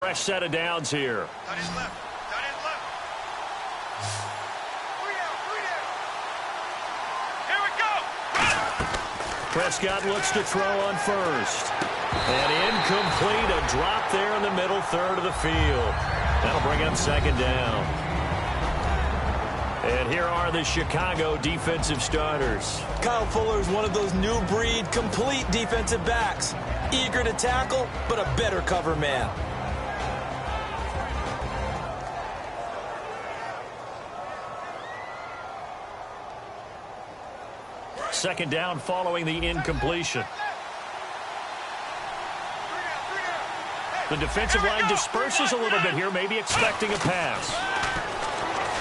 Fresh set of downs here. Prescott looks to throw on first. And incomplete, a drop there in the middle third of the field. That'll bring up second down. And here are the Chicago defensive starters. Kyle Fuller is one of those new breed, complete defensive backs. Eager to tackle, but a better cover man. Second down following the incompletion. The defensive line disperses a little bit here, maybe expecting a pass.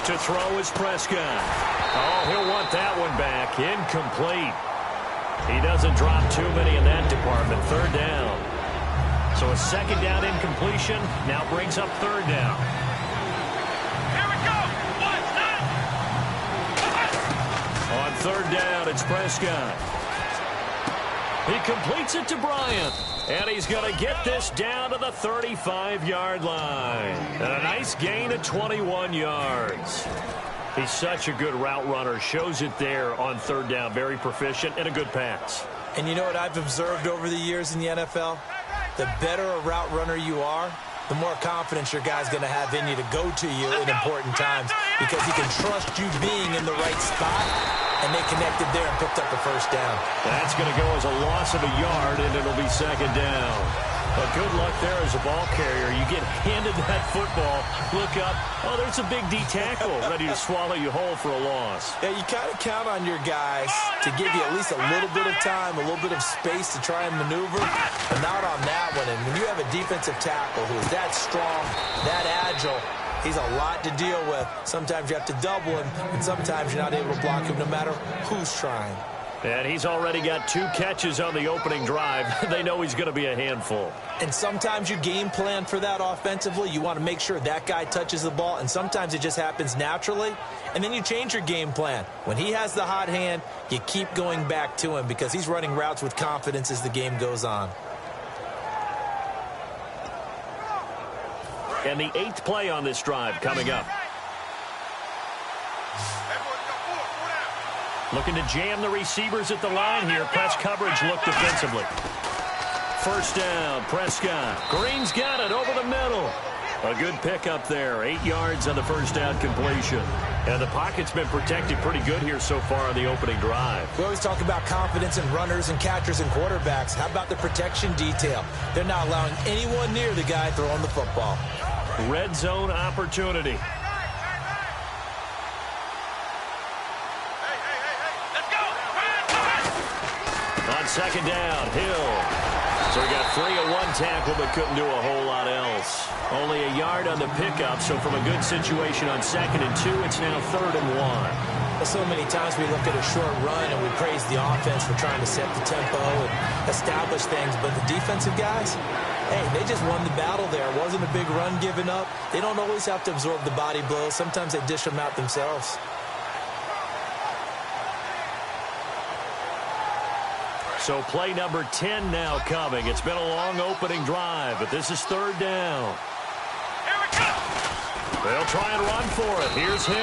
To throw is Prescott. Oh, he'll want that one back. Incomplete. He doesn't drop too many in that department. Third down. So a second down incompletion now brings up third down. On third down, it's Prescott. He completes it to Bryant. And he's going to get this down to the 35-yard line. And a nice gain of 21 yards. He's such a good route runner. Shows it there on third down. Very proficient and a good pass. And you know what I've observed over the years in the NFL? The better a route runner you are, the more confidence your guy's going to have in you to go to you in important times because he can trust you being in the right spot, and they connected there and picked up the first down. That's going to go as a loss of a yard, and it'll be second down. But good luck there as a ball carrier. You get handed that football, look up, oh, there's a big D tackle ready to swallow you whole for a loss. Yeah, you kind of count on your guys to give you at least a little bit of time, a little bit of space to try and maneuver, but not on that one. And when you have a defensive tackle who is that strong, that agile, he's a lot to deal with. Sometimes you have to double him, and sometimes you're not able to block him no matter who's trying. And he's already got 2 catches on the opening drive. They know he's going to be a handful. And sometimes you game plan for that offensively. You want to make sure that guy touches the ball, and sometimes it just happens naturally. And then you change your game plan. When he has the hot hand, you keep going back to him because he's running routes with confidence as the game goes on. And the 8th play on this drive coming up. Looking to jam the receivers at the line here. Press coverage look defensively. First down, Prescott. Green's got it over the middle. A good pickup there. 8 yards on the first down completion. And the pocket's been protected pretty good here so far on the opening drive. We always talk about confidence in runners and catchers and quarterbacks. How about the protection detail? They're not allowing anyone near the guy throwing the football. Red zone opportunity. On second down, Hill. So he got 3 on 1 tackle, but couldn't do a whole lot else. Only a yard on the pickup, so from a good situation on 2nd and 2, it's now 3rd and 1. So many times we look at a short run and we praise the offense for trying to set the tempo and establish things, but the defensive guys, hey, they just won the battle there. It wasn't a big run given up. They don't always have to absorb the body blows. Sometimes they dish them out themselves. So play number 10 now coming. It's been a long opening drive, but this is 3rd down. Here we go. They'll try and run for it. Here's Hill.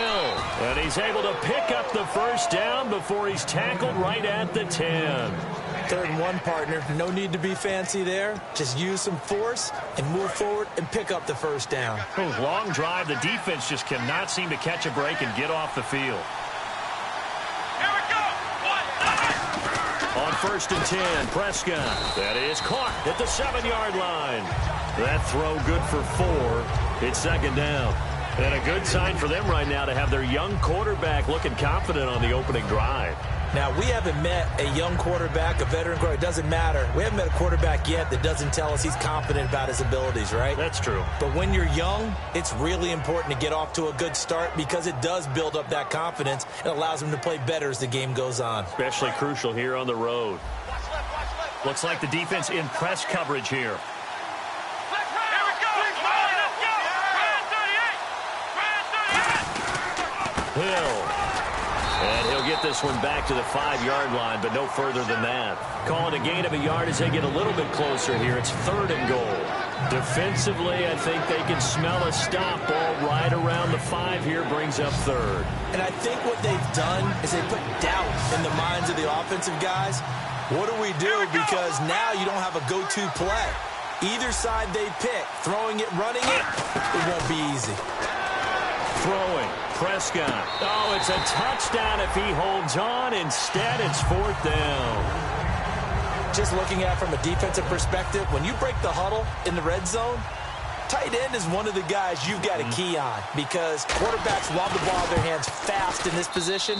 And he's able to pick up the first down before he's tackled right at the 10. 3rd and 1, partner. No need to be fancy there. Just use some force and move forward and pick up the first down. Oh, long drive. The defense just cannot seem to catch a break and get off the field. On 1st and 10, Prescott. That is caught at the 7-yard line. That throw good for 4. It's second down. And a good sign for them right now to have their young quarterback looking confident on the opening drive. Now, we haven't met a young quarterback, a veteran quarterback. It doesn't matter. We haven't met a quarterback yet that doesn't tell us he's confident about his abilities, right? That's true. But when you're young, it's really important to get off to a good start because it does build up that confidence. It allows him to play better as the game goes on. Especially crucial here on the road. Looks like the defense in press coverage here. Hill. And he'll get this one back to the 5-yard line, but no further than that. Calling a gain of a yard as they get a little bit closer here. It's 3rd and goal. Defensively, I think they can smell a stop. Ball right around the 5 here, brings up third. And I think what they've done is they put doubt in the minds of the offensive guys. What do we do? Because now you don't have a go-to play. Either side they pick, throwing it, running it, it won't be easy. Throwing, Prescott. Oh, it's a touchdown if he holds on. Instead, it's 4th down. Just looking at it from a defensive perspective, when you break the huddle in the red zone, tight end is one of the guys you've got to key on because quarterbacks want the ball in their hands fast in this position,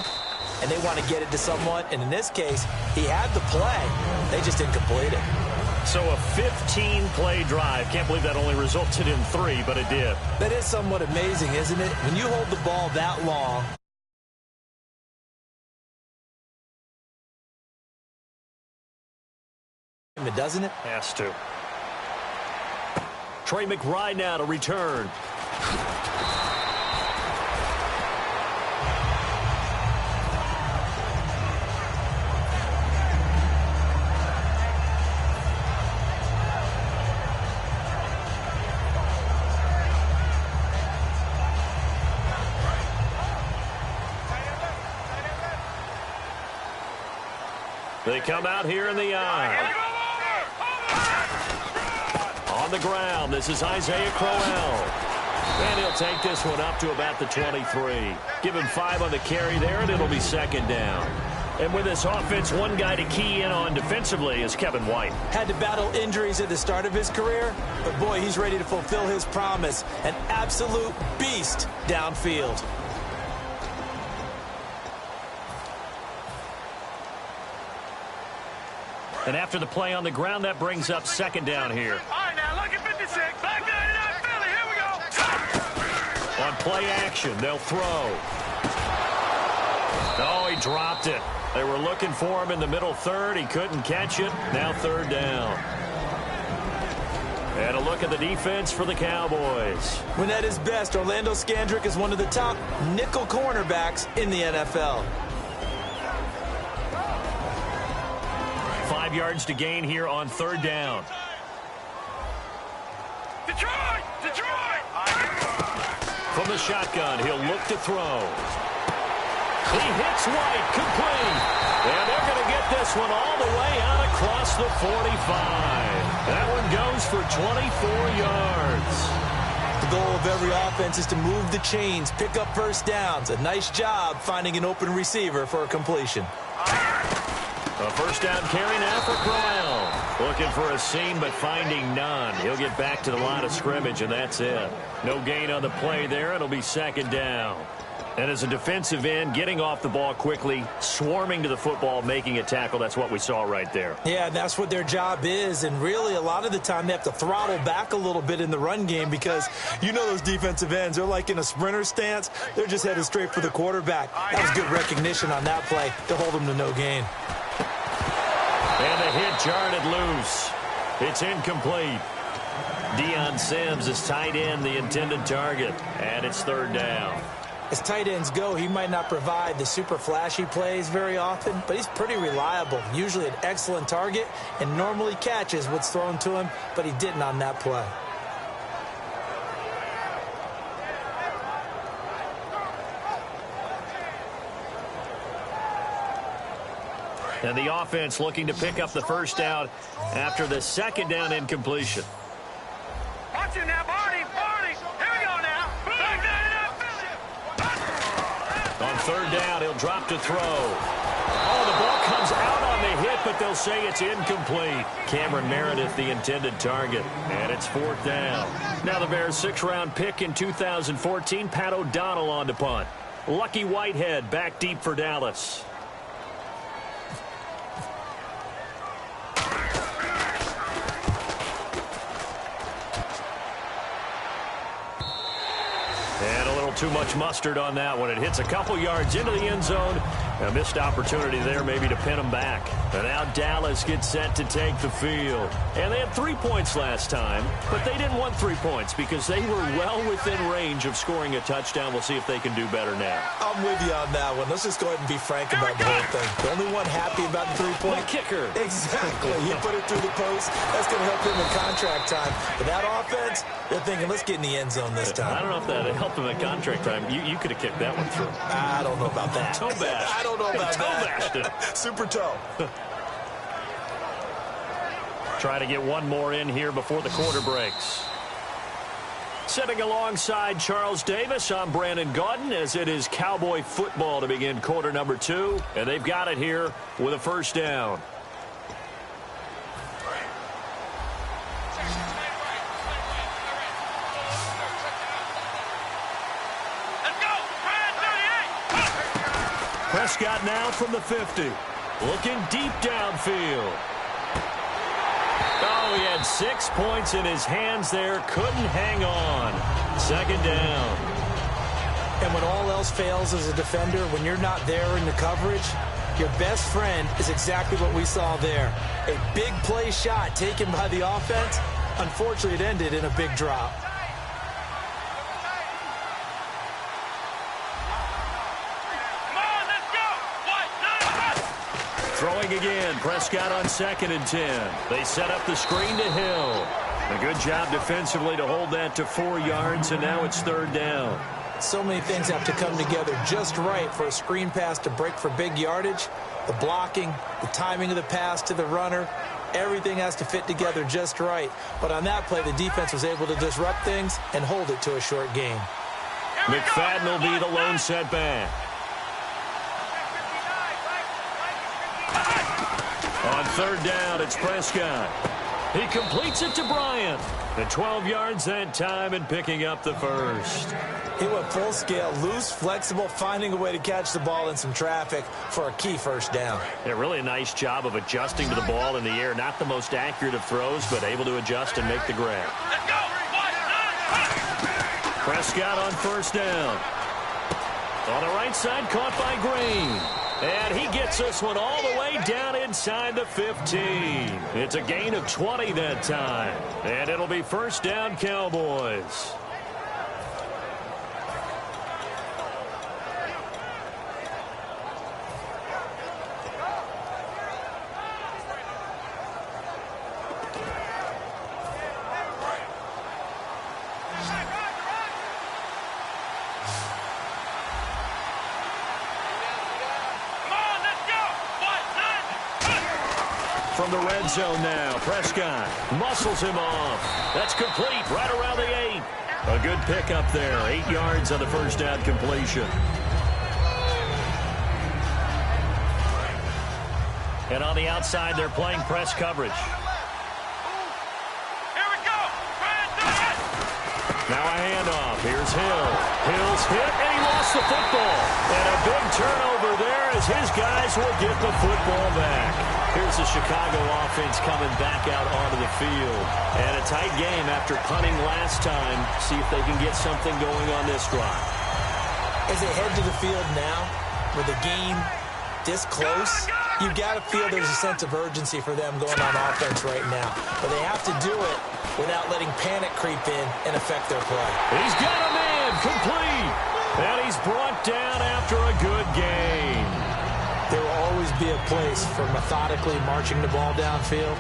and they want to get it to someone. And in this case, he had the play. They just didn't complete it. So a 15-play drive. Can't believe that only resulted in 3, but it did. That is somewhat amazing, isn't it? When you hold the ball that long, doesn't it? Has to. Trey McBride now to return. They come out here in the eye. On the ground, this is Isaiah Crowell. And he'll take this one up to about the 23. Give him 5 on the carry there, and it'll be 2nd down. And with this offense, one guy to key in on defensively is Kevin White. Had to battle injuries at the start of his career, but boy, he's ready to fulfill his promise. An absolute beast downfield. And after the play on the ground, that brings up 2nd down here. All right, now look at 56. Back 99 Philly. Here we go. On play action, they'll throw. Oh, he dropped it. They were looking for him in the middle third. He couldn't catch it. Now 3rd down. And a look at the defense for the Cowboys. When at his best, Orlando Scandrick is one of the top nickel cornerbacks in the NFL. 5 yards to gain here on 3rd down. Detroit! Detroit! From the shotgun, he'll look to throw. He hits White, complete. And they're going to get this one all the way out across the 45. That one goes for 24 yards. The goal of every offense is to move the chains, pick up first downs. A nice job finding an open receiver for a completion. A 1st down carry now for Crowell. Looking for a seam, but finding none. He'll get back to the line of scrimmage, and that's it. No gain on the play there. It'll be 2nd down. And as a defensive end, getting off the ball quickly, swarming to the football, making a tackle, that's what we saw right there. Yeah, and that's what their job is. And really, a lot of the time, they have to throttle back a little bit in the run game because you know those defensive ends, they're like in a sprinter stance. They're just headed straight for the quarterback. That was good recognition on that play to hold them to no gain. And the hit jarred loose. It's incomplete. Deion Sims is tight end, the intended target. And it's 3rd down. As tight ends go, he might not provide the super flashy plays very often, but he's pretty reliable. Usually an excellent target and normally catches what's thrown to him, but he didn't on that play. And the offense looking to pick up the 1st down after the 2nd down incompletion. Watch him now, Barney. Barney. Here we go now. Back 99 Philly. On 3rd down, he'll drop to throw. Oh, the ball comes out on the hit, but they'll say it's incomplete. Cameron Meredith, the intended target, and it's 4th down. Now the Bears' 6th-round pick in 2014, Pat O'Donnell on to punt. Lucky Whitehead back deep for Dallas. And a little too much mustard on that one. It hits a couple yards into the end zone, A missed opportunity there maybe to pin them back. And now Dallas gets set to take the field. And they had 3 points last time, but they didn't want 3 points because they were well within range of scoring a touchdown. We'll see if they can do better now. I'm with you on that one. Let's just go ahead and be frank about the whole thing. The only one happy about the 3-point kicker. Exactly. He put it through the post. That's going to help him in contract time. But that offense, they're thinking, let's get in the end zone this time. I don't know if that helped him at contract time. You could have kicked that one through. I don't know about that. Toe bash. I don't know about that. Super toe. Try to get one more in here before the quarter breaks. Sitting alongside Charles Davis, I'm Brandon Gaudin, as it is Cowboy football to begin quarter number 2. And they've got it here with a first down. Prescott now from the 50. Looking deep downfield. Oh, he had 6 points in his hands there. Couldn't hang on. Second down. And when all else fails as a defender, when you're not there in the coverage, your best friend is exactly what we saw there. A big play shot taken by the offense. Unfortunately, it ended in a big drop. Throwing again, Prescott on 2nd and 10. They set up the screen to Hill. A good job defensively to hold that to 4 yards, and now it's 3rd down. So many things have to come together just right for a screen pass to break for big yardage. The blocking, the timing of the pass to the runner, everything has to fit together just right. But on that play, the defense was able to disrupt things and hold it to a short gain. McFadden will be the lone setback. On 3rd down, it's Prescott. He completes it to Bryant. And 12 yards that time and picking up the first. He went full scale, loose, flexible, finding a way to catch the ball in some traffic for a key first down. Yeah, really a nice job of adjusting to the ball in the air. Not the most accurate of throws, but able to adjust and make the grab. Prescott on 1st down. On the right side, caught by Green. And he gets this one all the way down inside the 15. It's a gain of 20 that time. And it'll be 1st down, Cowboys. From the red zone now, Prescott muscles him off. That's complete right around the 8. A good pickup there, 8 yards on the 1st down completion. And on the outside, they're playing press coverage. Here we go. Now a handoff. Here's Hill. Hill's hit, and he lost the football. And a big turnover there as his guys will get the football back. Here's the Chicago offense coming back out onto the field. And a tight game after punting last time. See if they can get something going on this drive. As they head to the field now, with the game this close, you've got to feel there's a sense of urgency for them going on offense right now. But they have to do it without letting panic creep in and affect their play. He's got a man complete. And he's brought down after a good game. There will always be a place for methodically marching the ball downfield.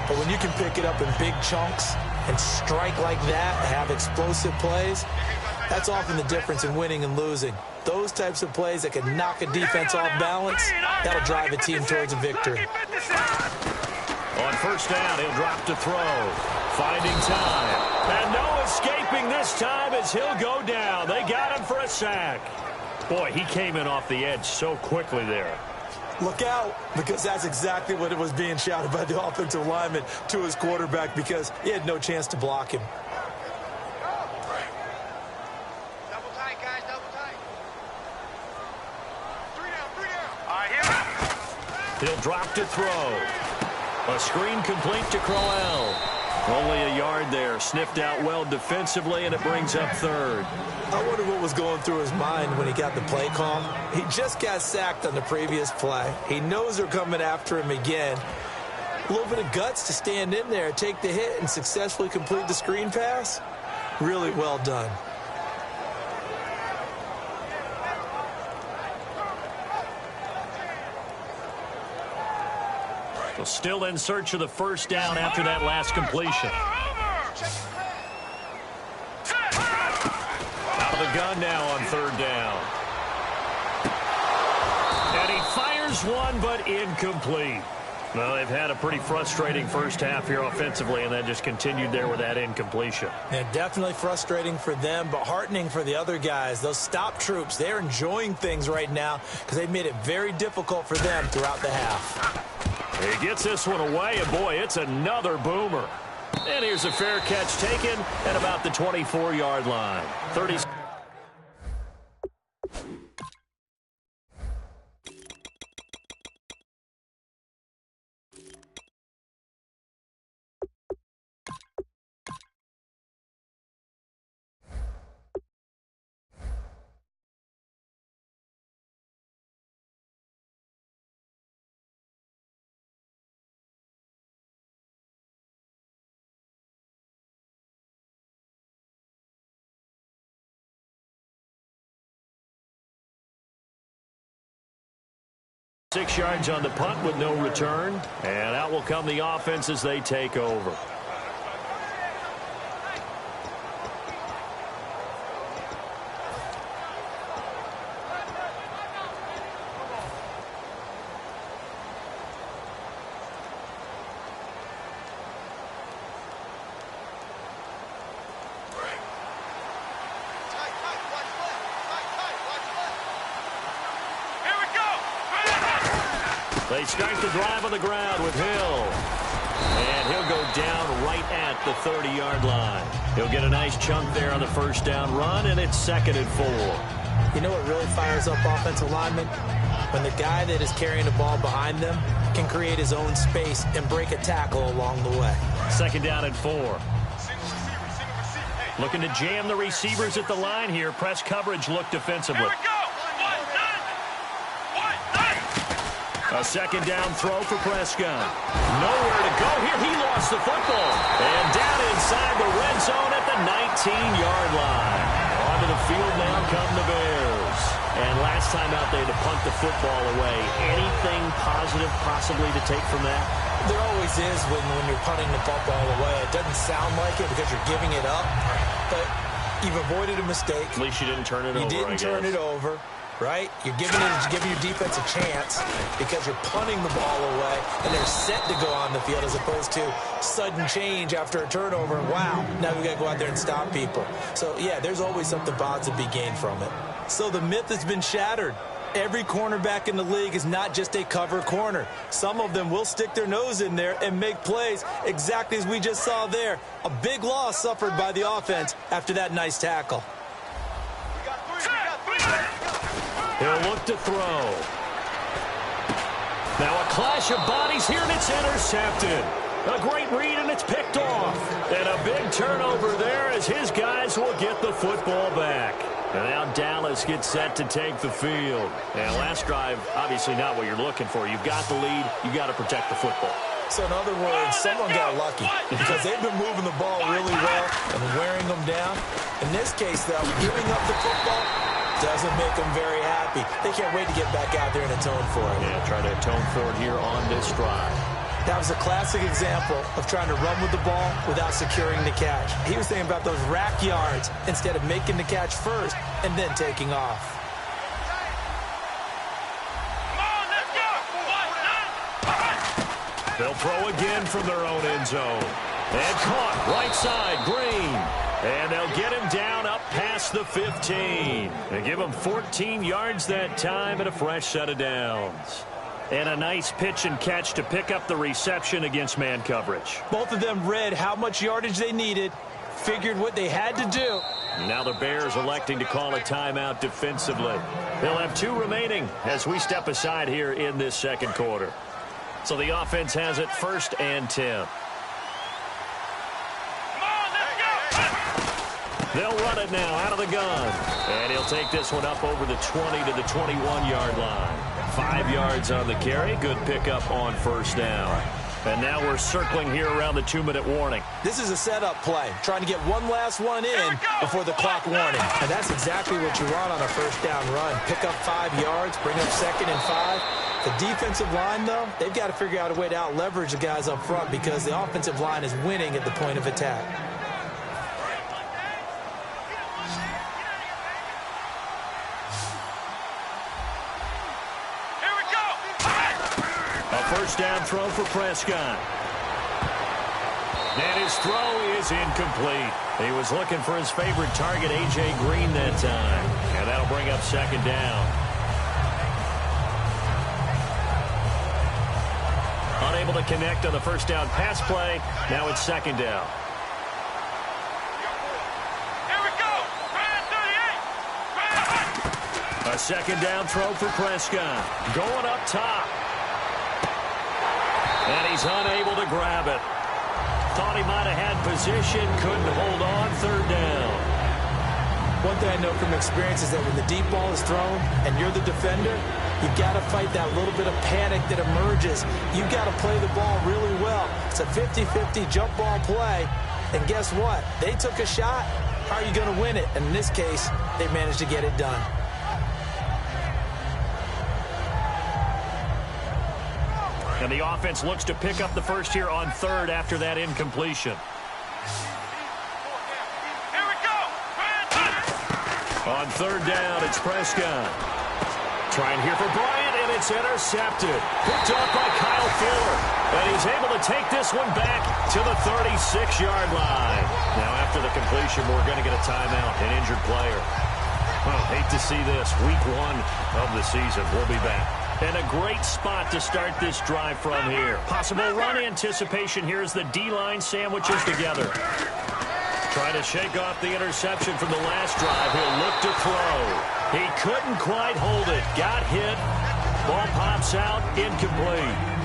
But when you can pick it up in big chunks and strike like that, have explosive plays, that's often the difference in winning and losing. Those types of plays that can knock a defense off balance, that'll drive a team towards a victory. On 1st down, he'll drop to throw. Finding time. And no escaping this time as he'll go down. They got him for a sack. Boy, he came in off the edge so quickly there. Look out, because that's exactly what it was being shouted by the offensive lineman to his quarterback, because he had no chance to block him. Double tight, guys, double tight. 3 down, 3 down. All right, here. He'll drop to throw. A screen complete to Crowell. Only a yard there. Sniffed out well defensively, and it brings up third. I wonder what was going through his mind when he got the play call. He just got sacked on the previous play. He knows they're coming after him again. A little bit of guts to stand in there, take the hit, and successfully complete the screen pass. Really well done. So still in search of the first down after that last completion. Out of the gun now on third down. And he fires one, but incomplete. Well, they've had a pretty frustrating first half here offensively, and then just continued there with that incompletion. Yeah, definitely frustrating for them, but heartening for the other guys. Those stop troops, they're enjoying things right now because they've made it very difficult for them throughout the half. He gets this one away, and boy, it's another boomer. And here's a fair catch taken at about the 24-yard line. 30. Six yards on the punt with no return. And out will come the offense as they take over. They start the drive on the ground with Hill. And he'll go down right at the 30-yard line. He'll get a nice chunk there on the first down run, and it's 2nd and 4. You know what really fires up offensive linemen? When the guy that is carrying the ball behind them can create his own space and break a tackle along the way. 2nd down and 4. Looking to jam the receivers at the line here. Press coverage look defensively. A 2nd down throw for Prescott. Nowhere to go here. He lost the football. And down inside the red zone at the 19-yard line. Onto the field now come the Bears. And last time out they had to punt the football away. Anything positive possibly to take from that? There always is when you're punting the football away. It doesn't sound like it because you're giving it up. But you've avoided a mistake. At least you didn't turn it over, You didn't turn it over. Right? You're giving your defense a chance because you're punting the ball away and they're set to go on the field as opposed to sudden change after a turnover. Wow, now we got to go out there and stop people. So, yeah, there's always something positive to be gained from it. So the myth has been shattered. Every cornerback in the league is not just a cover corner. Some of them will stick their nose in there and make plays exactly as we just saw there. A big loss suffered by the offense after that nice tackle. He'll look to throw. Now a clash of bodies here, and it's intercepted. A great read, and it's picked off. And a big turnover there as his guys will get the football back. And now Dallas gets set to take the field. And last drive, obviously not what you're looking for. You've got the lead. You've got to protect the football. So in other words, someone got lucky because they've been moving the ball really well and wearing them down. In this case, though, giving up the football doesn't make them very happy. They can't wait to get back out there and atone for it. Yeah, try to atone for it here on this drive. That was a classic example of trying to run with the ball without securing the catch. He was thinking about those rack yards instead of making the catch first and then taking off. They'll throw again from their own end zone. And caught right side, Green. And they'll get him down up past the 15. They give him 14 yards that time and a fresh set of downs. And a nice pitch and catch to pick up the reception against man coverage. Both of them read how much yardage they needed, figured what they had to do. Now the Bears electing to call a timeout defensively. They'll have 2 remaining as we step aside here in this second quarter. So the offense has it 1st and 10. They'll run it now out of the gun. And he'll take this one up over the 20 to the 21-yard line. 5 yards on the carry. Good pickup on first down. And now we're circling here around the 2-minute warning. This is a setup play, trying to get one last one in before the clock warning. And that's exactly what you want on a first down run. Pick up 5 yards, bring up 2nd and 5. The defensive line, though, they've got to figure out a way to out-leverage the guys up front because the offensive line is winning at the point of attack. First down throw for Prescott. And his throw is incomplete. He was looking for his favorite target, A.J. Green, that time. And that'll bring up 2nd down. Unable to connect on the first down pass play. Now it's 2nd down. Here we go. A 2nd down throw for Prescott. Going up top. And he's unable to grab it. Thought he might have had position, couldn't hold on. 3rd down. One thing I know from experience is that when the deep ball is thrown and you're the defender, you've got to fight that little bit of panic that emerges. You've got to play the ball really well. It's a 50-50 jump ball play. And guess what? They took a shot. How are you going to win it? And in this case, they managed to get it done. And the offense looks to pick up the first here on 3rd after that incompletion. Here we go. On 3rd down, it's Prescott. Trying here for Bryant, and it's intercepted. Picked off by Kyle Fuller. And he's able to take this one back to the 36-yard line. Now, after the completion, we're going to get a timeout, an injured player. Well, hate to see this. Week 1 of the season. We'll be back. And a great spot to start this drive from here. Possible run anticipation here as the D-line sandwiches together. Trying to shake off the interception from the last drive. He'll look to throw. He couldn't quite hold it. Got hit. Ball pops out. Incomplete.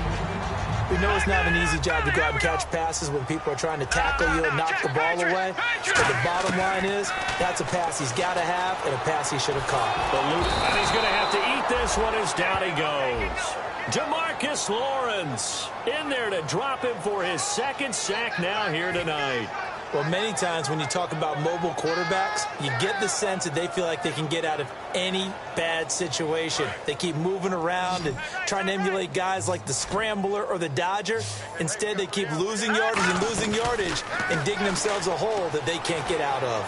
We know it's not an easy job to go out and catch passes when people are trying to tackle you and knock the ball away. But the bottom line is, that's a pass he's got to have and a pass he should have caught. And he's going to have to eat this one as down he goes. Demarcus Lawrence in there to drop him for his 2nd sack now here tonight. Well, many times when you talk about mobile quarterbacks, you get the sense that they feel like they can get out of any bad situation. They keep moving around and trying to emulate guys like the Scrambler or the Dodger. Instead, they keep losing yardage and digging themselves a hole that they can't get out of.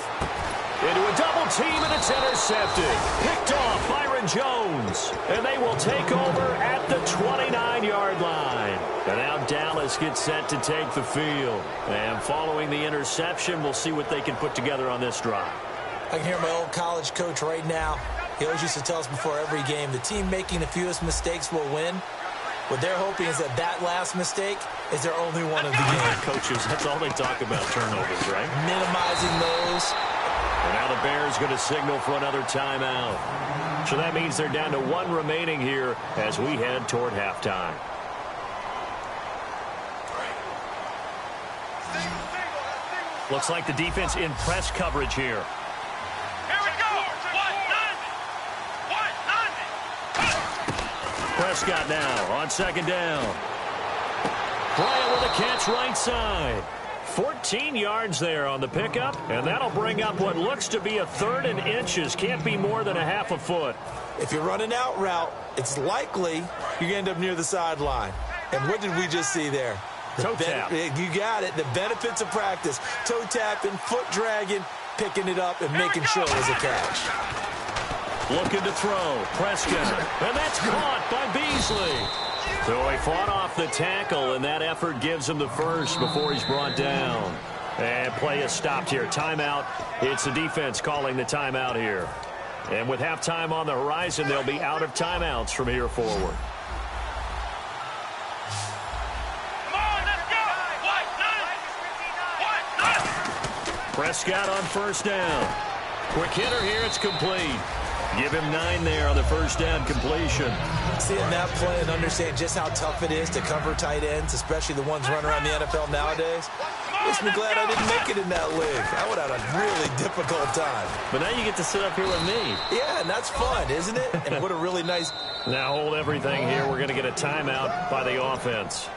Into a double team, and it's intercepted. Picked off Byron Jones. And they will take over at the 29-yard line. And now Dallas gets set to take the field. And following the interception, we'll see what they can put together on this drive. I can hear my old college coach right now. He always used to tell us before every game, the team making the fewest mistakes will win. What they're hoping is that that last mistake is their only one of the game. Coaches, that's all they talk about, turnovers, right? Minimizing those. And now the Bears going to signal for another timeout. So that means they're down to 1 remaining here as we head toward halftime. Looks like the defense in press coverage here. Here we go. Prescott now on 2nd down. Bryant with a catch right side. 14 yards there on the pickup, and that'll bring up what looks to be a 3rd and inches. Can't be more than a half a foot. If you're running out route, it's likely you're going to end up near the sideline. And what did we just see there? Toe tap. You got it. The benefits of practice. Toe tapping, foot dragging, picking it up, and making sure it was a catch. Looking to throw. Prescott. And that's caught by Beasley. So he fought off the tackle, and that effort gives him the first before he's brought down. And play is stopped here. Timeout. It's the defense calling the timeout here. And with halftime on the horizon, they'll be out of timeouts from here forward. Prescott on first down. Quick hitter here. It's complete. Give him 9 there on the first down completion. Seeing that play and understand just how tough it is to cover tight ends, especially the ones running around the NFL nowadays. Makes me glad I didn't make it in that league. I would have had a really difficult time. But now you get to sit up here with me. Yeah, and that's fun, isn't it? And what a really nice... Now hold everything here. We're going to get a timeout by the offense.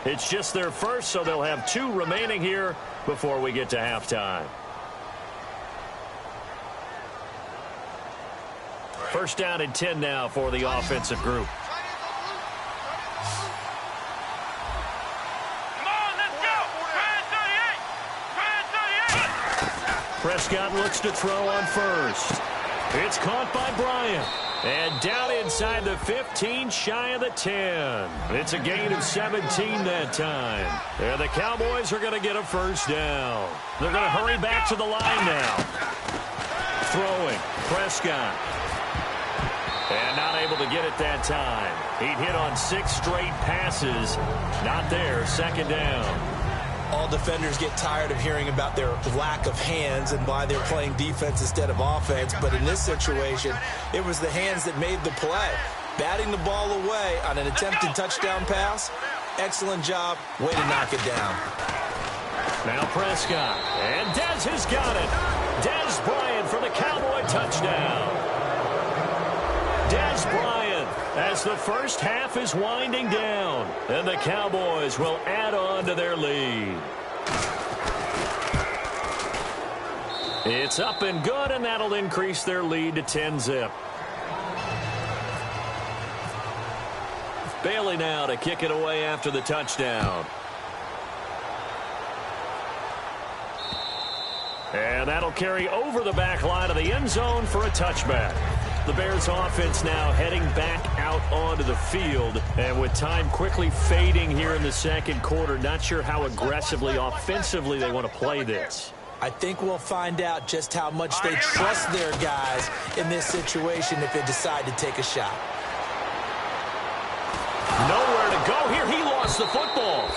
It's just their first, so they'll have 2 remaining here before we get to halftime. First down and 10 now for the offensive group. Prescott looks to throw on first. It's caught by Bryant. And down inside the 15, shy of the 10. It's a gain of 17 that time. And the Cowboys are going to get a first down. They're going to hurry back to the line now. Throwing. Prescott. And not able to get it that time. He'd hit on 6 straight passes. Not there. Second down. All defenders get tired of hearing about their lack of hands and why they're playing defense instead of offense. But in this situation, it was the hands that made the play. Batting the ball away on an attempted touchdown pass. Excellent job. Way to knock it down. Now Prescott. And Dez has got it. Dez Bryant for the Cowboy touchdown. Dez Bryant as the first half is winding down. And the Cowboys will add on to their lead. It's up and good, and that'll increase their lead to 10-zip. Bailey now to kick it away after the touchdown. And that'll carry over the back line of the end zone for a touchback. The Bears offense now heading back out onto the field. And with time quickly fading here in the second quarter, not sure how aggressively, offensively they want to play this. I think we'll find out just how much they trust their guys in this situation if they decide to take a shot. Nowhere to go here. He lost the football.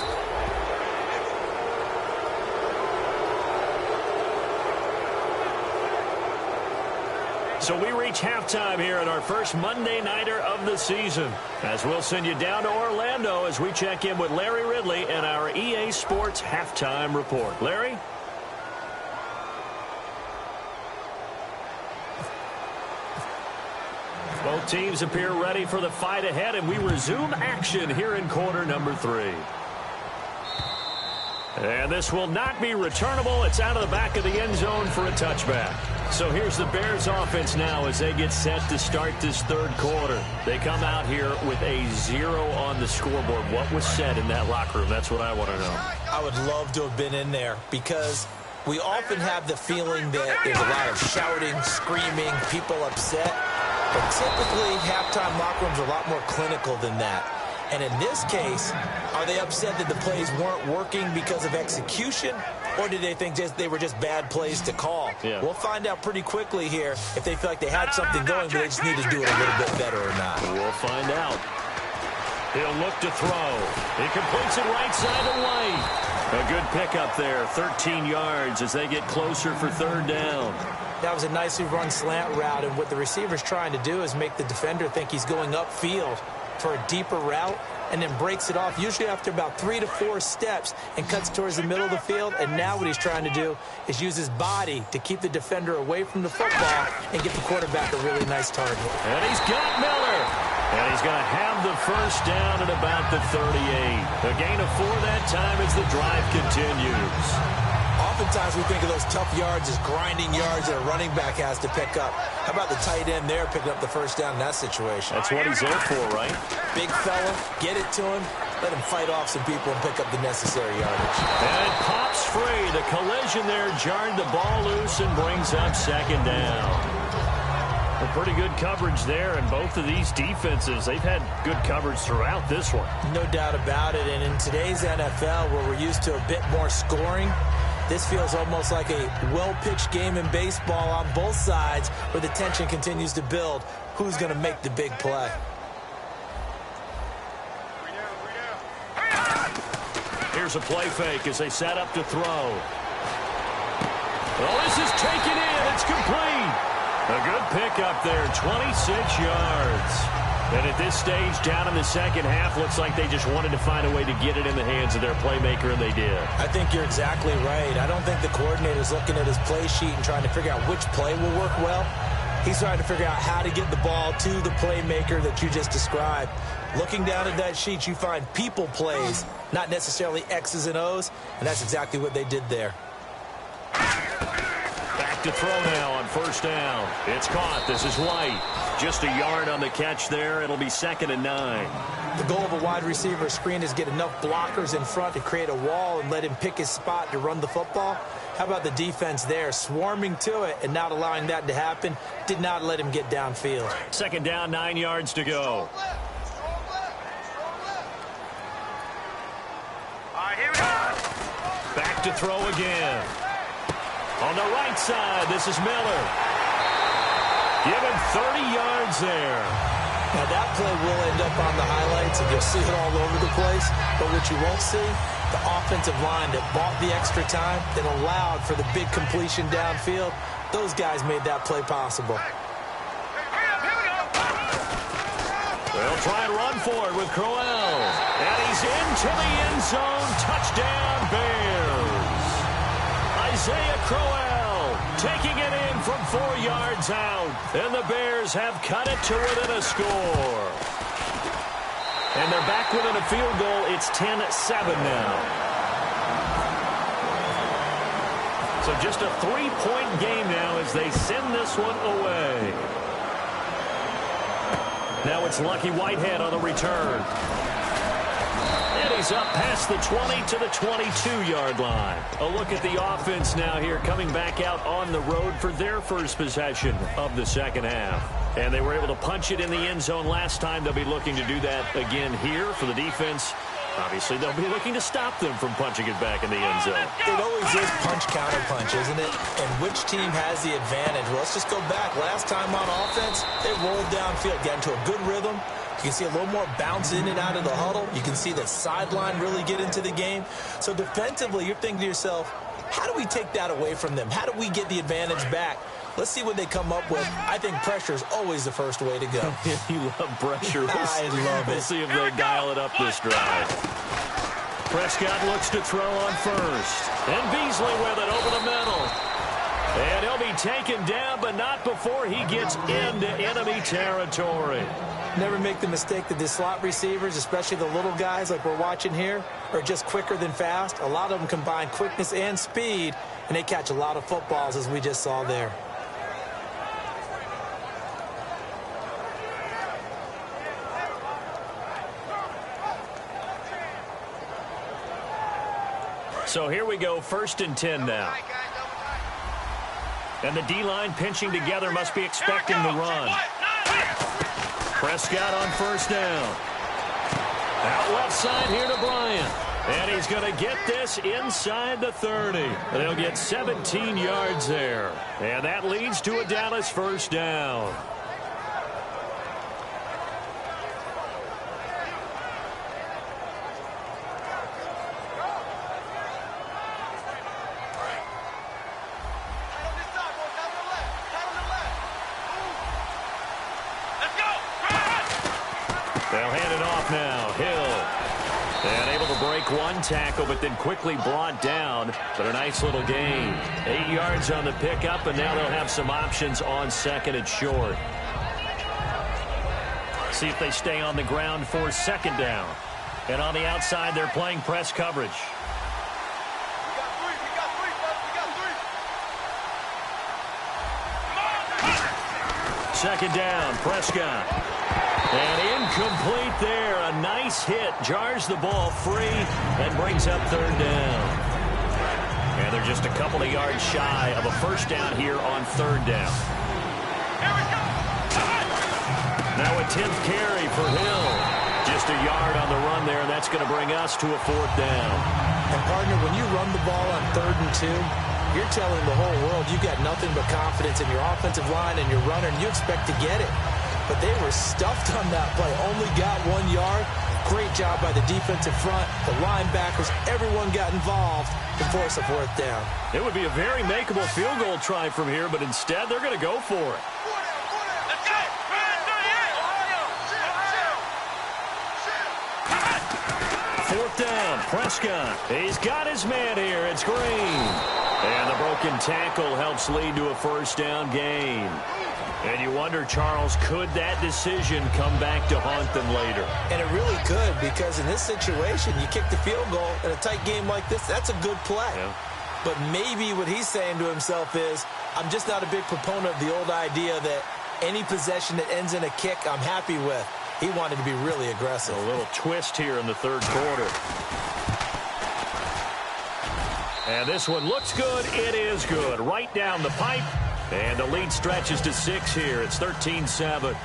So we reach halftime here in our first Monday Nighter of the season. As we'll send you down to Orlando as we check in with Larry Ridley and our EA Sports Halftime Report. Larry? Both teams appear ready for the fight ahead, and we resume action here in quarter number 3. And this will not be returnable. It's out of the back of the end zone for a touchback. So here's the Bears offense now as they get set to start this third quarter. They come out here with a 0 on the scoreboard. What was said in that locker room? That's what I want to know. I would love to have been in there because we often have the feeling that there's a lot of shouting, screaming, people upset. But typically, halftime locker rooms are a lot more clinical than that. And in this case, are they upset that the plays weren't working because of execution? Or did they think they were just bad plays to call? Yeah. We'll find out pretty quickly here if they feel like they had something going, but they just need to do it a little bit better or not. We'll find out. He'll look to throw. He completes it right side to White. A good pickup there, 13 yards as they get closer for third down. That was a nicely run slant route, and what the receiver's trying to do is make the defender think he's going upfield for a deeper route, and then breaks it off, usually after about 3 to 4 steps, and cuts towards the middle of the field. And now what he's trying to do is use his body to keep the defender away from the football and get the quarterback a really nice target. And he's got Miller. And he's going to have the first down at about the 38. A gain of 4 that time as the drive continues. Oftentimes we think of those tough yards as grinding yards that a running back has to pick up. How about the tight end there picking up the first down in that situation? That's what he's there for, right? Big fella, get it to him, let him fight off some people and pick up the necessary yardage. And it pops free. The collision there jarred the ball loose and brings up second down. A pretty good coverage there, and both of these defenses, they've had good coverage throughout this one. No doubt about it, and in today's NFL, where we're used to a bit more scoring, this feels almost like a well-pitched game in baseball on both sides where the tension continues to build. Who's going to make the big play? Here's a play fake as they set up to throw. Well, this is taken in. It's complete. A good pickup there, 26 yards. And at this stage, down in the second half, looks like they just wanted to find a way to get it in the hands of their playmaker, and they did. I think you're exactly right. I don't think the coordinator's looking at his play sheet and trying to figure out which play will work well. He's trying to figure out how to get the ball to the playmaker that you just described. Looking down at that sheet, you find people plays, not necessarily X's and O's, and that's exactly what they did there. Back to throw now on first down. It's caught. This is White. Just a yard on the catch there. It'll be 2nd and 9. The goal of a wide receiver screen is get enough blockers in front to create a wall and let him pick his spot to run the football. How about the defense there, swarming to it and not allowing that to happen? Did not let him get downfield. 2nd down, 9 yards to go. All right, here we go. Back to throw again. On the right side, this is Miller. Give him 30 yards there. Now, that play will end up on the highlights, and you'll see it all over the place. But what you won't see, the offensive line that bought the extra time, that allowed for the big completion downfield, those guys made that play possible. They'll try and run for it with Crowell. And he's into the end zone. Touchdown, Bears. Isaiah Crowell taking it in from 4 yards out. And the Bears have cut it to within a score. And they're back within a field goal. It's 10-7 now. So just a 3-point game now as they send this one away. Now it's Lucky Whitehead on the return. And he's up past the 20 to the 22-yard line. A look at the offense now here, coming back out on the road for their first possession of the second half. And they were able to punch it in the end zone last time. They'll be looking to do that again here for the defense. Obviously, they'll be looking to stop them from punching it back in the end zone. It always is punch-counter-punch, isn't it? And which team has the advantage? Well, let's just go back. Last time on offense, they rolled downfield, got into a good rhythm. You can see a little more bounce in and out of the huddle. You can see the sideline really get into the game. So defensively, you're thinking to yourself, how do we take that away from them? How do we get the advantage back? Let's see what they come up with. I think pressure is always the first way to go. You love pressure. I love it. We'll see if they dial it up this drive. Prescott looks to throw on first. And Beasley with it over the middle. And he'll be taken down, but not before he gets into enemy territory. Never make the mistake that the slot receivers, especially the little guys like we're watching here, are just quicker than fast. A lot of them combine quickness and speed, and they catch a lot of footballs, as we just saw there. So here we go, 1st and 10 now. And the D-line pinching together, must be expecting the run. Prescott on first down. Out left side here to Bryant. And he's going to get this inside the 30. And he'll get 17 yards there. And that leads to a Dallas first down. They'll hand it off now. Hill. And able to break one tackle, but then quickly brought down. But a nice little gain. 8 yards on the pickup, and now they'll have some options on 2nd and short. See if they stay on the ground for 2nd down. And on the outside, they're playing press coverage. Second down, Prescott. And incomplete there. A nice hit. Jars the ball free and brings up 3rd down. And they're just a couple of yards shy of a first down here on 3rd down. Now a 10th carry for Hill. Just a yard on the run there, and that's going to bring us to a 4th down. And, partner, when you run the ball on 3rd and 2, you're telling the whole world you've got nothing but confidence in your offensive line and your runner, and you expect to get it. But they were stuffed on that play. Only got 1 yard. Great job by the defensive front. The linebackers, everyone got involved to force a 4th down. It would be a very makeable field goal try from here, but instead they're going to go for it. Let's go. 4th down. Prescott. He's got his man here. It's Green. And the broken tackle helps lead to a 1st down gain. And you wonder, Charles, could that decision come back to haunt them later? And it really could, because in this situation, you kick the field goal in a tight game like this, that's a good play. Yeah. But maybe what he's saying to himself is, I'm just not a big proponent of the old idea that any possession that ends in a kick I'm happy with. He wanted to be really aggressive. A little twist here in the 3rd quarter. And this one looks good. It is good. Right down the pipe. And the lead stretches to 6 here. It's 13-7.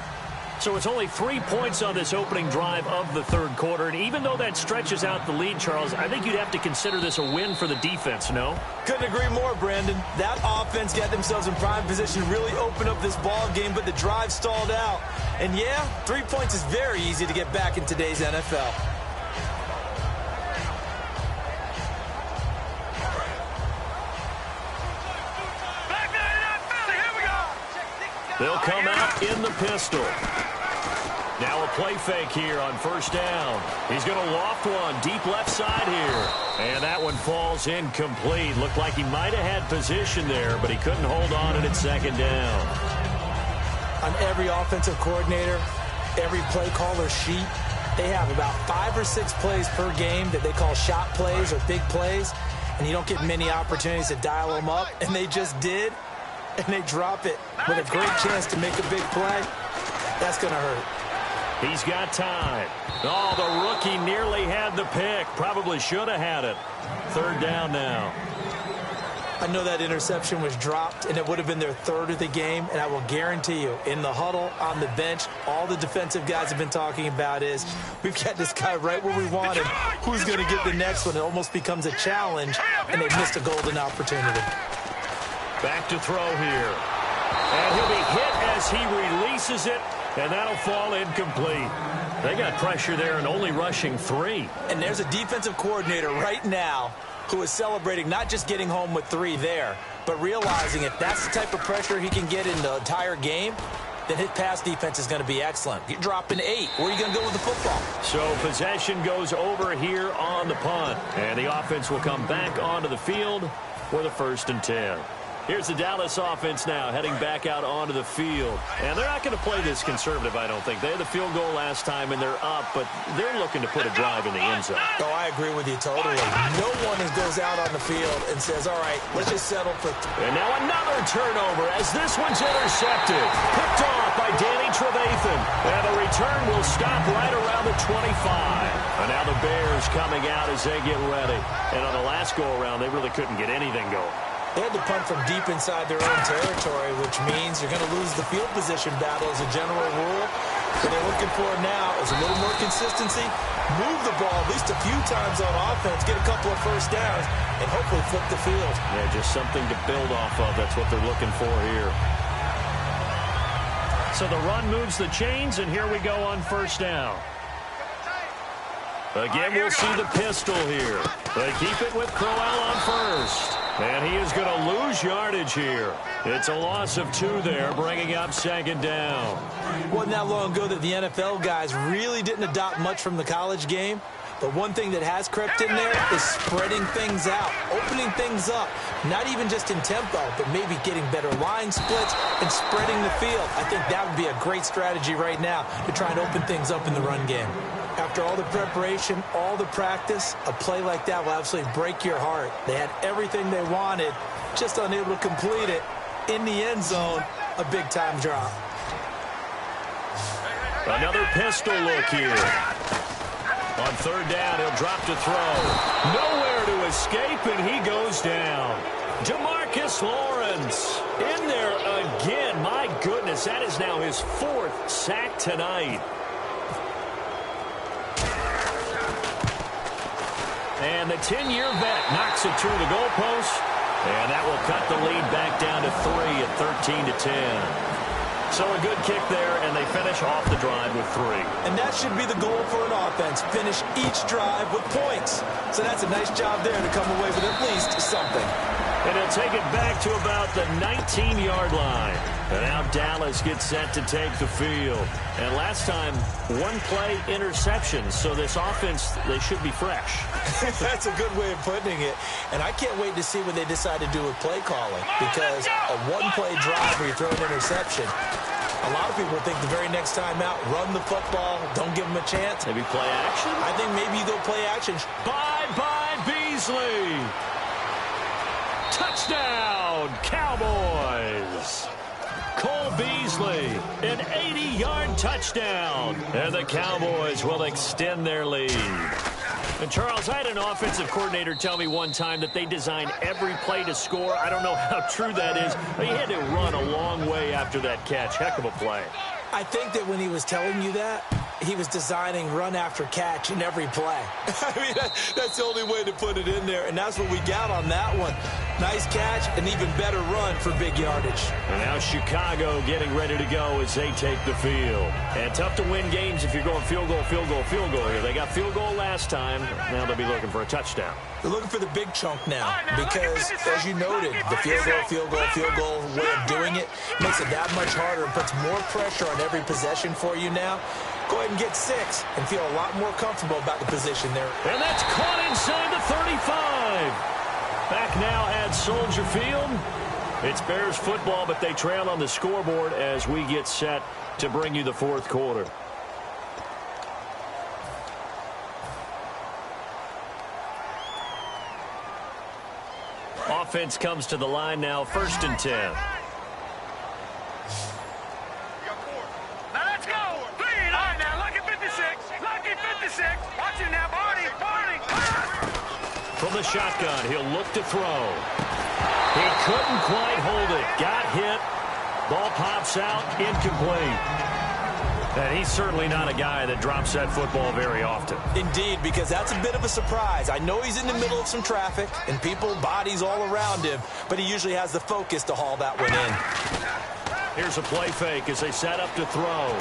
So it's only 3 points on this opening drive of the 3rd quarter. And even though that stretches out the lead, Charles, I think you'd have to consider this a win for the defense, no? Couldn't agree more, Brandon. That offense got themselves in prime position to really open up this ball game, but the drive stalled out. And yeah, 3 points is very easy to get back in today's NFL. They'll come out in the pistol. Now a play fake here on 1st down. He's going to loft one deep left side here. And that one falls incomplete. Looked like he might have had position there, but he couldn't hold on it at 2nd down. On every offensive coordinator, every play caller sheet, they have about 5 or 6 plays per game that they call shot plays or big plays. And you don't get many opportunities to dial them up. And they just did. And they drop it with a great chance to make a big play. That's going to hurt. He's got time. Oh, the rookie nearly had the pick. Probably should have had it. 3rd down now. I know that interception was dropped, and it would have been their 3rd of the game. And I will guarantee you, in the huddle, on the bench, all the defensive guys have been talking about is, we've got this guy right where we want him. Who's going to get the next one? It almost becomes a challenge, and they've missed a golden opportunity. Back to throw here. And he'll be hit as he releases it, and that'll fall incomplete. They got pressure there and only rushing 3. And there's a defensive coordinator right now who is celebrating not just getting home with 3 there, but realizing if that's the type of pressure he can get in the entire game, then his pass defense is going to be excellent. You're dropping 8. Where are you going to go with the football? So possession goes over here on the punt. And the offense will come back onto the field with a 1st and 10. Here's the Dallas offense now heading back out onto the field. And they're not going to play this conservative, I don't think. They had the field goal last time, and they're up, but they're looking to put a drive in the end zone. Oh, I agree with you totally. No one goes out on the field and says, all right, let's just settle for... And now another turnover as this one's intercepted. Picked off by Danny Trevathan. And the return will stop right around the 25. And now the Bears coming out as they get ready. And on the last go-around, they really couldn't get anything going. They had to punt from deep inside their own territory, which means you're going to lose the field position battle as a general rule. What they're looking for now is a little more consistency, move the ball at least a few times on offense, get a couple of 1st downs, and hopefully flip the field. Yeah, just something to build off of. That's what they're looking for here. So the run moves the chains, and here we go on 1st down. Again, we'll see the pistol here. They keep it with Crowell on 1st. And he is going to lose yardage here. It's a loss of 2 there, bringing up 2nd down. Wasn't that long ago that the NFL guys really didn't adopt much from the college game. But one thing that has crept in there is spreading things out, opening things up. Not even just in tempo, but maybe getting better line splits and spreading the field. I think that would be a great strategy right now to try and open things up in the run game. After all the preparation, all the practice, a play like that will absolutely break your heart. They had everything they wanted, just unable to complete it. In the end zone, a big-time drop. Another pistol look here. On 3rd down, he'll drop to throw. Nowhere to escape, and he goes down. Jamarcus Lawrence in there again. My goodness, that is now his 4th sack tonight. And the 10-year vet knocks it through the goalpost. And that will cut the lead back down to 3 at 13-10. So a good kick there, and they finish off the drive with 3. And that should be the goal for an offense, finish each drive with points. So that's a nice job there to come away with at least something. And he'll take it back to about the 19-yard line. And now Dallas gets set to take the field. And last time, one-play interception. So this offense, they should be fresh. That's a good way of putting it. And I can't wait to see what they decide to do with play calling. Because a one-play drive where you throw an interception, a lot of people think the very next time out, run the football, don't give them a chance. Maybe play action? I think maybe you go play action. Bye-bye, Beasley. Touchdown, Cowboys. Cole Beasley, an 80-yard touchdown. And the Cowboys will extend their lead. And, Charles, I had an offensive coordinator tell me one time that they design every play to score. I don't know how true that is, but he had to run a long way after that catch. Heck of a play. I think that when he was telling you that, he was designing run after catch in every play. I mean, that's the only way to put it in there, and that's what we got on that one. Nice catch, an even better run for big yardage. And now Chicago getting ready to go as they take the field. And tough to win games if you're going field goal, field goal, field goal here. They got field goal last time. Now they'll be looking for a touchdown. They're looking for the big chunk now because, as you noted, the field goal way of doing it makes it that much harder and puts more pressure on every possession for you now. Go ahead and get 6 and feel a lot more comfortable about the position there. And that's caught inside the 35. Back now at Soldier Field. It's Bears football, but they trail on the scoreboard as we get set to bring you the fourth quarter. Offense comes to the line now, 1st and 10. Now let's go. Clean. All right, now, lucky 56. Lucky 56. Watch it now, Barney. Barney. From the shotgun, he'll look to throw. He couldn't quite hold it. Got hit. Ball pops out. Incomplete. And he's certainly not a guy that drops that football very often. Indeed, because that's a bit of a surprise. I know he's in the middle of some traffic and people, bodies all around him, but he usually has the focus to haul that one in. Here's a play fake as they set up to throw.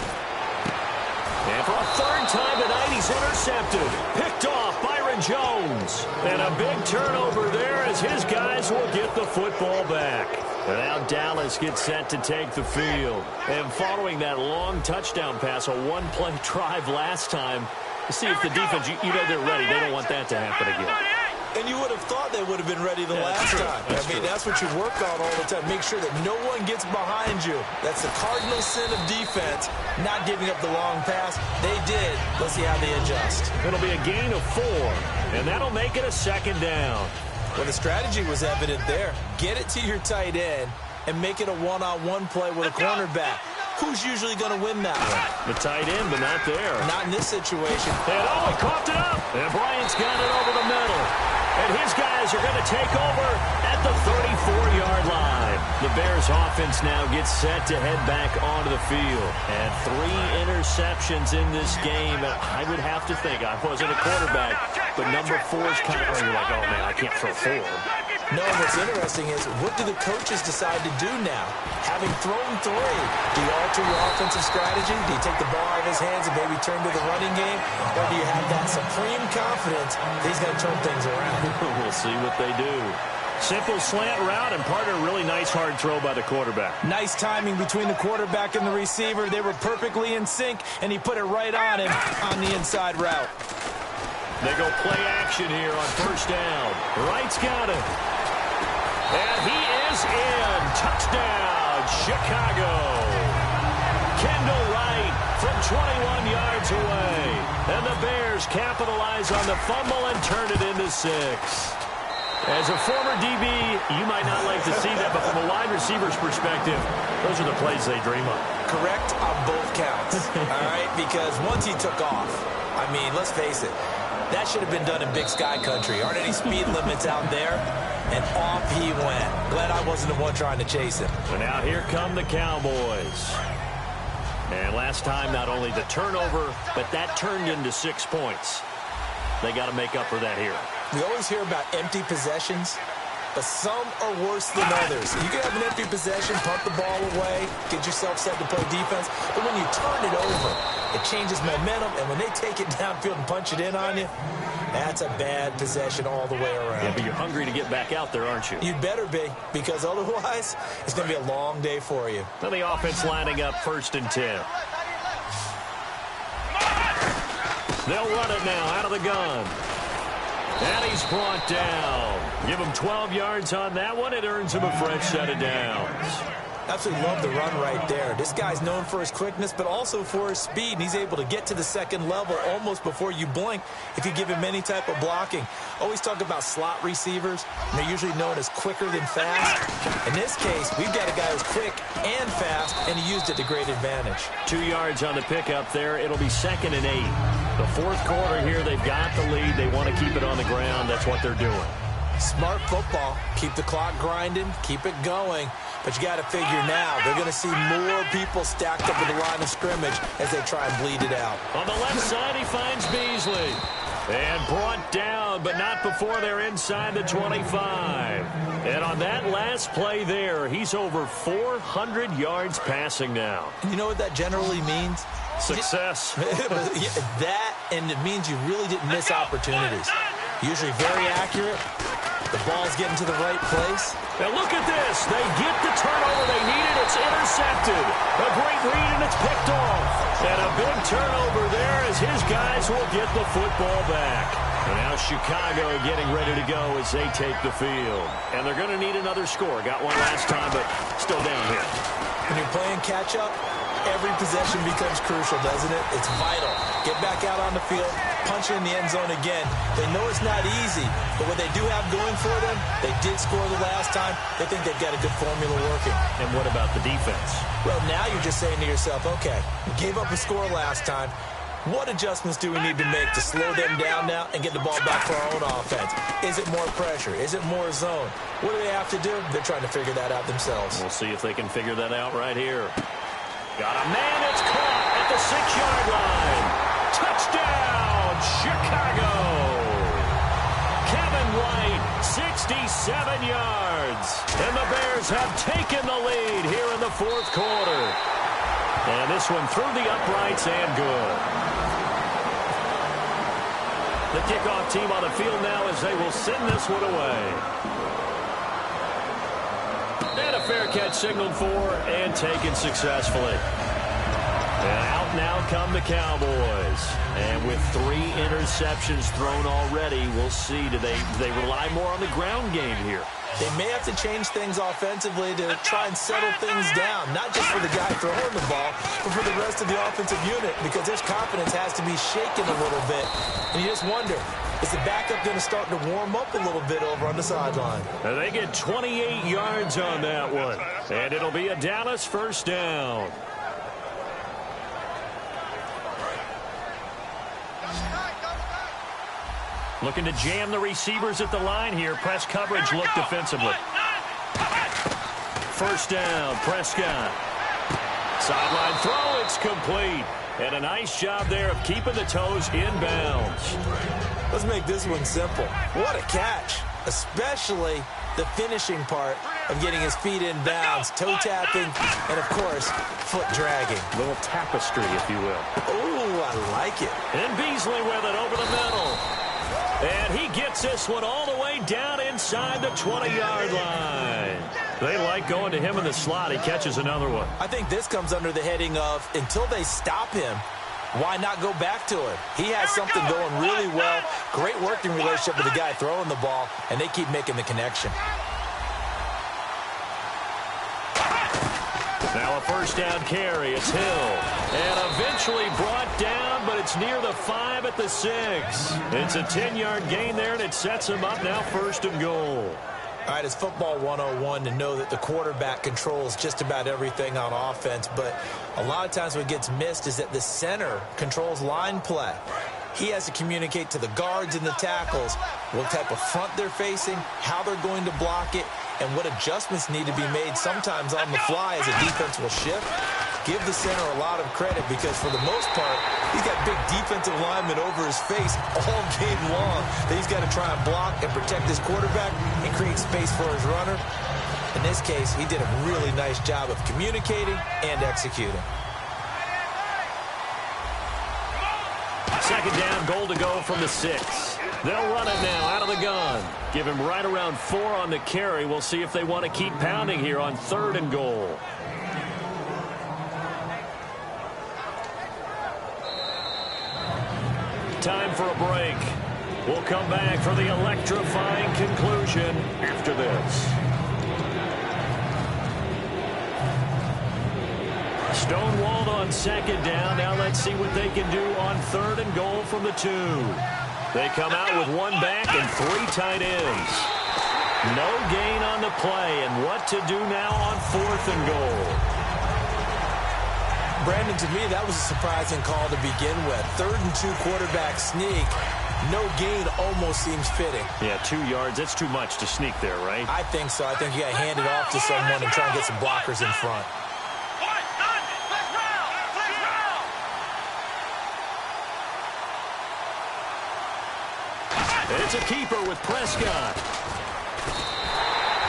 And for a 3rd time tonight, he's intercepted. Picked off Byron Jones. And a big turnover there as his guys will get the football back. And now Dallas gets set to take the field. And following that long touchdown pass, a one-play drive last time, to see if the defense, you know they're ready. They don't want that to happen again. And you would have thought they would have been ready the last time. I mean, that's what you work on all the time. Make sure that no one gets behind you. That's the cardinal sin of defense, not giving up the long pass. They did. Let's see how they adjust. It'll be a gain of 4, and that'll make it a 2nd down. Well, the strategy was evident there. Get it to your tight end and make it a one-on-one play with a cornerback. Who's usually going to win that one? The tight end, but not there. Not in this situation. And he coughed it up. And Bryant's got it over the middle. And his guys are going to take over at the 34-yard line. The Bears offense now gets set to head back onto the field. And 3 interceptions in this game. I would have to think, I wasn't a quarterback, but number 4 is kind of, you're like, oh man, I can't throw 4. No, what's interesting is, what do the coaches decide to do now? Having thrown 3, do you alter your offensive strategy? Do you take the ball out of his hands and maybe turn to the running game? Or do you have that supreme confidence that he's going to turn things around? We'll see what they do. Simple slant route and part of a really nice hard throw by the quarterback. Nice timing between the quarterback and the receiver. They were perfectly in sync, and he put it right on him on the inside route. They go play action here on 1st down. Wright's got it. And he is in. Touchdown, Chicago. Kendall Wright from 21 yards away. And the Bears capitalize on the fumble and turn it into 6. As a former DB, you might not like to see that, but from a wide receiver's perspective, those are the plays they dream of. Correct on both counts, all right? Because once he took off, I mean, let's face it, that should have been done in Big Sky Country. Aren't any speed limits out there? And off he went. Glad I wasn't the one trying to chase him. So now here come the Cowboys. And last time, not only the turnover, but that turned into 6 points. They got to make up for that here. We always hear about empty possessions. but some are worse than others. You can have an empty possession, punt the ball away, get yourself set to play defense, but when you turn it over, it changes momentum, and when they take it downfield and punch it in on you, that's a bad possession all the way around. Yeah, but you're hungry to get back out there, aren't you? You better be, because otherwise, it's going to be a long day for you. Now the offense lining up 1st and 10. They'll run it now out of the gun. And he's brought down. Give him 12 yards on that one. It earns him a fresh set of downs. Absolutely love the run right there. This guy's known for his quickness, but also for his speed. And he's able to get to the second level almost before you blink if you give him any type of blocking. Always talk about slot receivers, and they're usually known as quicker than fast. In this case, we've got a guy who's quick and fast, and he used it to great advantage. 2 yards on the pickup there. It'll be 2nd and 8. The 4th quarter here, they've got the lead. They want to keep it on the ground. That's what they're doing. Smart football. Keep the clock grinding. Keep it going. But you got to figure now, they're going to see more people stacked up at the line of scrimmage as they try and bleed it out. On the left side, he finds Beasley. And brought down, but not before they're inside the 25. And on that last play there, he's over 400 yards passing now. You know what that generally means? Success. That, and it means you really didn't miss opportunities. Usually very accurate. The ball's getting to the right place. Now look at this. They get the turnover they needed. It's intercepted. A great read, and it's picked off. And a big turnover there as his guys will get the football back. And now Chicago getting ready to go as they take the field. And they're going to need another score. Got one last time, but still down here. When you're playing catch-up, every possession becomes crucial, doesn't it? It's vital. Get back out on the field, punch it in the end zone again. They know it's not easy, but what they do have going for them, they did score the last time. They think they've got a good formula working. And what about the defense? Well, now you're just saying to yourself, okay, we gave up a score last time. What adjustments do we need to make to slow them down now and get the ball back for our own offense? Is it more pressure? Is it more zone? What do they have to do? They're trying to figure that out themselves. We'll see if they can figure that out right here. Got a man that's caught at the 6-yard line. Touchdown, Chicago. Kevin White, 67 yards. And the Bears have taken the lead here in the 4th quarter. And this one through the uprights and good. The kickoff team on the field now as they will send this one away. And a fair catch signaled for and taken successfully. And out now come the Cowboys. And with 3 interceptions thrown already, we'll see. Do they rely more on the ground game here? They may have to change things offensively to try and settle things down, not just for the guy throwing the ball, but for the rest of the offensive unit, because their confidence has to be shaken a little bit. And you just wonder, is the backup going to start to warm up a little bit over on the sideline? And they get 28 yards on that one. And it'll be a Dallas 1st down. Looking to jam the receivers at the line here. Press coverage look defensively. 1st down, Prescott. Sideline throw, it's complete. And a nice job there of keeping the toes inbounds. Let's make this one simple. What a catch, especially the finishing part of getting his feet in bounds, toe tapping, and of course, foot dragging. A little tapestry, if you will. Oh, I like it. And Beasley with it over the middle. And he gets this one all the way down inside the 20-yard line. They like going to him in the slot. He catches another one. I think this comes under the heading of, until they stop him, why not go back to him? He has something going really well. Great working relationship with the guy throwing the ball, and they keep making the connection. Now a 1st down carry. It's Hill. And eventually brought down, but it's near the 5 at the 6. It's a 10-yard gain there, and it sets him up now 1st and goal. All right, it's football 101 to know that the quarterback controls just about everything on offense, but a lot of times what gets missed is that the center controls line play. He has to communicate to the guards and the tackles what type of front they're facing, how they're going to block it, and what adjustments need to be made sometimes on the fly as a defense will shift. give the center a lot of credit because for the most part, he's got big defensive linemen over his face all game long that he's got to try and block and protect his quarterback and create space for his runner. In this case, he did a really nice job of communicating and executing. Second down, goal to go from the 6. They'll run it now out of the gun. Give him right around 4 on the carry. We'll see if they want to keep pounding here on 3rd and goal. Time for a break. We'll come back for the electrifying conclusion after this. Stonewalled on 2nd down. Now let's see what they can do on 3rd and goal from the 2. They come out with 1 back and 3 tight ends. No gain on the play, and what to do now on 4th and goal. Brandon, to me, that was a surprising call to begin with. 3rd and 2 quarterback sneak. No gain almost seems fitting. Yeah, 2 yards, that's too much to sneak there, right? I think so. I think you got to hand it off to someone and try and get some blockers in front. It's a keeper with Prescott.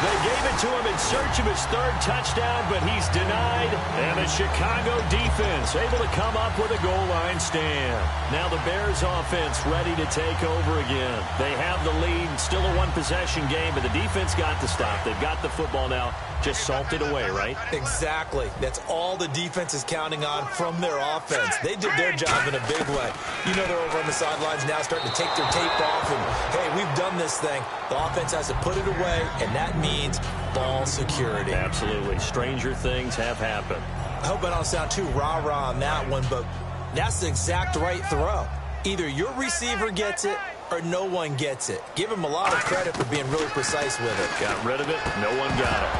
They gave it to him in search of his 3rd touchdown, but he's denied. And the Chicago defense able to come up with a goal line stand. Now the Bears offense ready to take over again. They have the lead, still a 1-possession game, but the defense got to stop. They've got the football now, just salted away, right? Exactly. That's all the defense is counting on from their offense. They did their job in a big way. You know they're over on the sidelines now starting to take their tape off and, hey, we've done this thing. The offense has to put it away, and that means ball security. Absolutely. Stranger things have happened. I hope I don't sound too rah-rah on that one, but that's the exact right throw. Either your receiver gets it or no one gets it. Give him a lot of credit for being really precise with it. Got rid of it. No one got it.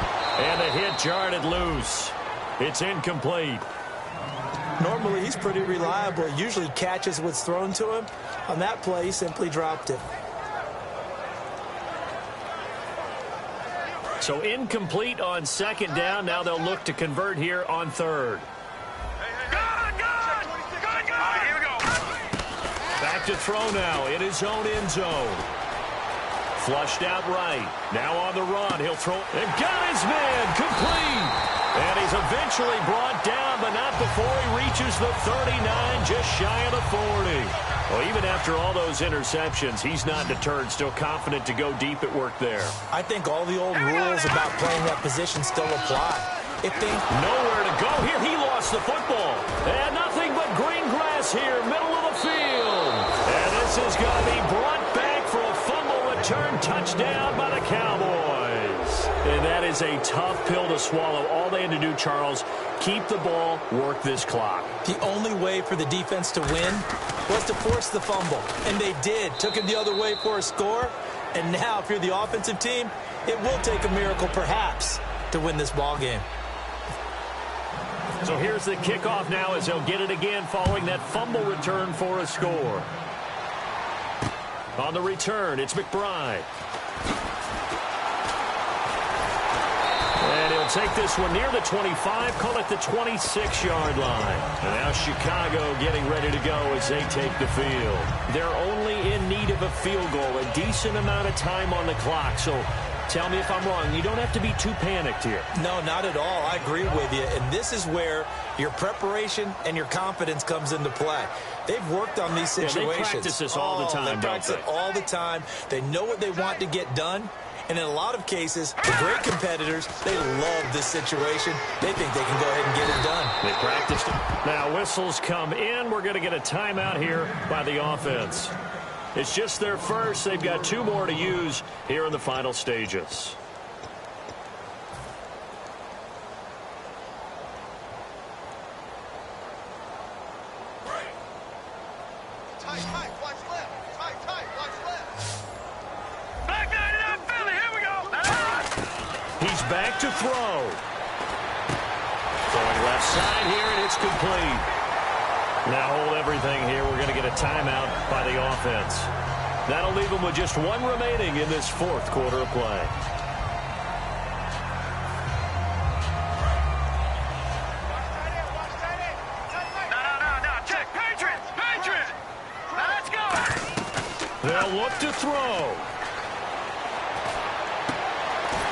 And the hit jarred it loose. It's incomplete. Normally, he's pretty reliable. He usually catches what's thrown to him. On that play, he simply dropped it. So incomplete on 2nd down. Now they'll look to convert here on 3rd. Here we go. Back to throw now in his own end zone. Flushed out right. Now on the run. He'll throw and got his man complete. And he's eventually brought down, but not before he reaches the 39, just shy of the 40. Well, even after all those interceptions, he's not deterred, still confident to go deep at work there. I think all the old rules about playing that position still apply. If they nowhere to go here, he lost the football. And nothing but green grass here, middle of the field. And this is going to be brought back for a fumble return touchdown by the Cowboys. And that is a tough pill to swallow. All they had to do, Charles, keep the ball, work this clock. The only way for the defense to win was to force the fumble. And they did. Took it the other way for a score. And now, if you're the offensive team, it will take a miracle, perhaps, to win this ball game. So here's the kickoff now as they'll get it again following that fumble return for a score. On the return, it's McBride. And he'll take this one near the 25, call it the 26-yard line. And now Chicago getting ready to go as they take the field. They're only in need of a field goal, a decent amount of time on the clock. So tell me if I'm wrong. You don't have to be too panicked here. No, not at all. I agree with you. And this is where your preparation and your confidence comes into play. They've worked on these situations. Yeah, they practice this all the time, They practice it all the time. They know what they want to get done. And in a lot of cases, the great competitors, they love this situation. They think they can go ahead and get it done. They practiced it. Now whistles come in. We're going to get a timeout here by the offense. It's just their first. They've got 2 more to use here in the final stages. Tight, watch left. Tight, watch left. Back 99 Philly, here we go. He's back to throw. Throwing left side here, and it's complete. Now hold everything here. We're going to get a timeout by the offense. That'll leave them with just 1 remaining in this 4th quarter of play. They'll look to throw.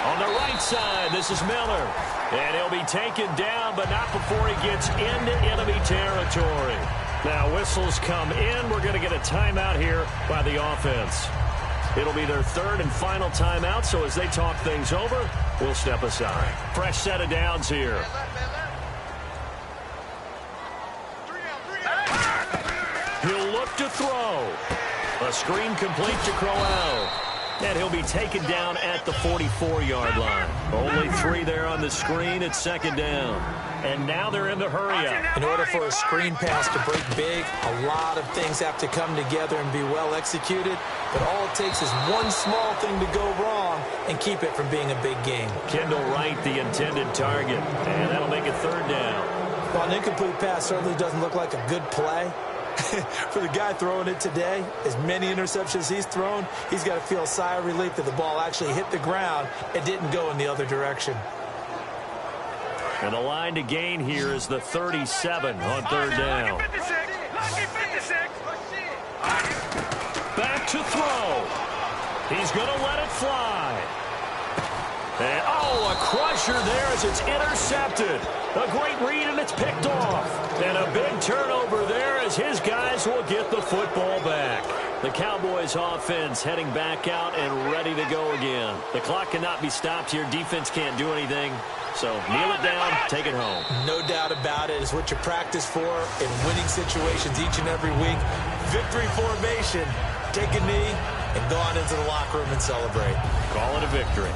On the right side, this is Miller. And he'll be taken down, but not before he gets into enemy territory. Now, whistles come in. We're going to get a timeout here by the offense. It'll be their third and final timeout, so as they talk things over, we'll step aside. Fresh set of downs here. He'll look to throw. A screen complete to Crowell. And he'll be taken down at the 44-yard line. Only 3 there on the screen. It's second down. And now they're in the hurry-up. In order for a screen pass to break big, a lot of things have to come together and be well executed. But all it takes is one small thing to go wrong and keep it from being a big game. Kendall Wright, the intended target. And that'll make it third down. While an incomplete pass certainly doesn't look like a good play, for the guy throwing it today, as many interceptions he's thrown, he's got to feel a sigh of relief that the ball actually hit the ground and didn't go in the other direction. And the line to gain here is the 37 on third down. Back to throw. He's going to let it fly. And, oh, a crusher there as it's intercepted. A great read, and it's picked off. And a big turnover there as his guys will get the football back. The Cowboys offense heading back out and ready to go again. The clock cannot be stopped here. Defense can't do anything. So kneel it down, take it home. No doubt about it. It's what you practice for in winning situations each and every week. Victory formation. Take a knee and go on into the locker room and celebrate. Call it a victory.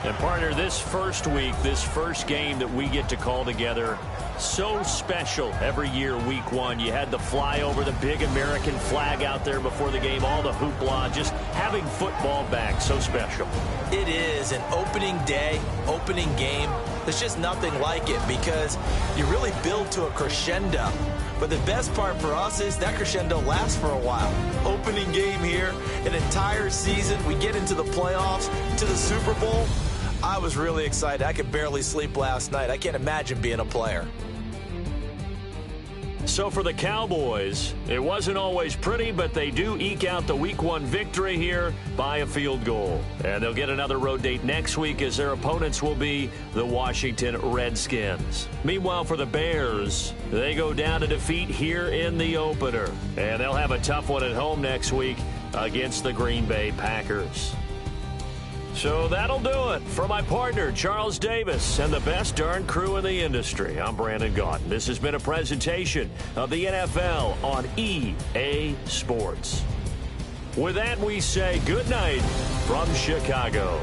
And, partner, this first week, this first game that we get to call together, so special every year, week one. You had the flyover, the big American flag out there before the game, all the hoopla, just having football back, so special. It is an opening day, opening game. There's just nothing like it because you really build to a crescendo. But the best part for us is that crescendo lasts for a while. Opening game here, an entire season. We get into the playoffs, to the Super Bowl. I was really excited. I could barely sleep last night. I can't imagine being a player. So for the Cowboys, it wasn't always pretty, but they do eke out the week one victory here by a field goal. And they'll get another road date next week as their opponents will be the Washington Redskins. Meanwhile, for the Bears, they go down to defeat here in the opener. And they'll have a tough one at home next week against the Green Bay Packers. So that'll do it. For my partner, Charles Davis, and the best darn crew in the industry, I'm Brandon Gaudin. This has been a presentation of the NFL on EA Sports. With that, we say good night from Chicago.